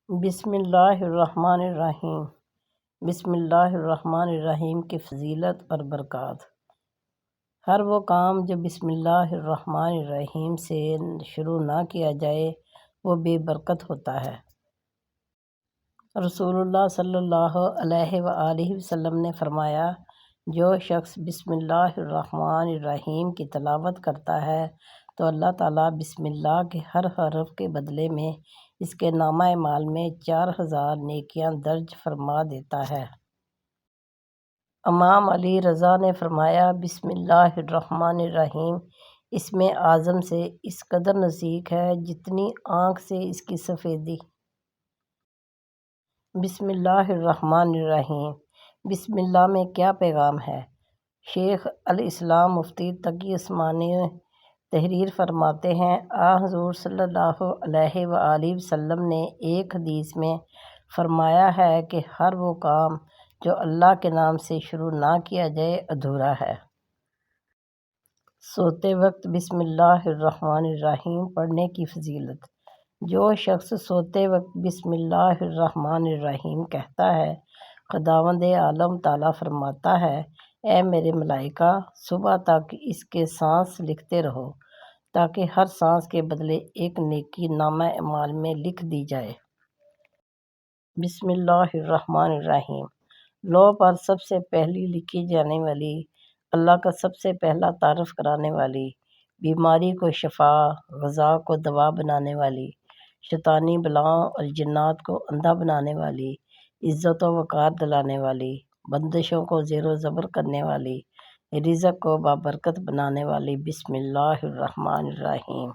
بسم اللہ الرحمن الرحیم۔ بسم اللہ الرحمن الرحیم کی فضیلت اور برکات۔ ہر وہ کام جو بسم اللہ الرحمن الرحیم سے شروع نہ کیا جائے وہ بے برکت ہوتا ہے۔ رسول اللہ صلی اللہ علیہ وآلہ وسلم نے فرمایا، جو شخص بسم اللہ الرحمن الرحیم کی تلاوت کرتا ہے تو اللہ تعالیٰ بسم اللہ کے ہر حرف کے بدلے میں اس کے نامہ اعمال میں 4000 نیکیاں درج فرما دیتا ہے۔ امام علی رضا نے فرمایا، بسم اللہ الرحمن الرحیم اسم اعظم سے اس قدر نزدیک ہے جتنی آنکھ سے اس کی سفیدی۔ بسم اللہ الرحمن الرحیم۔ بسم اللہ میں کیا پیغام ہے؟ شیخ الاسلام مفتی تقی عثمانی تحریر فرماتے ہیں، حضور صلی اللہ علیہ وآلہ وسلم نے ایک حدیث میں فرمایا ہے کہ ہر وہ کام جو اللہ کے نام سے شروع نہ کیا جائے ادھورا ہے۔ سوتے وقت بسم اللہ الرحمن الرحیم پڑھنے کی فضیلت۔ جو شخص سوتے وقت بسم اللہ الرحمن الرحیم کہتا ہے، خداوند عالم تعالیٰ فرماتا ہے، اے میرے ملائکہ، صبح تک اس کے سانس لکھتے رہو تاکہ ہر سانس کے بدلے ایک نیکی نامہ اعمال میں لکھ دی جائے۔ بسم اللہ الرحمن الرحیم لوح پر سب سے پہلی لکھی جانے والی، اللہ کا سب سے پہلا تعارف کرانے والی، بیماری کو شفا، غذا کو دوا بنانے والی، شیطانی بلاؤں اور جنات کو اندھا بنانے والی، عزت و وقار دلانے والی، بندشوں کو زیر و زبر کرنے والی، رزق کو بابرکت بنانے والی۔ بسم اللہ الرحمن الرحیم۔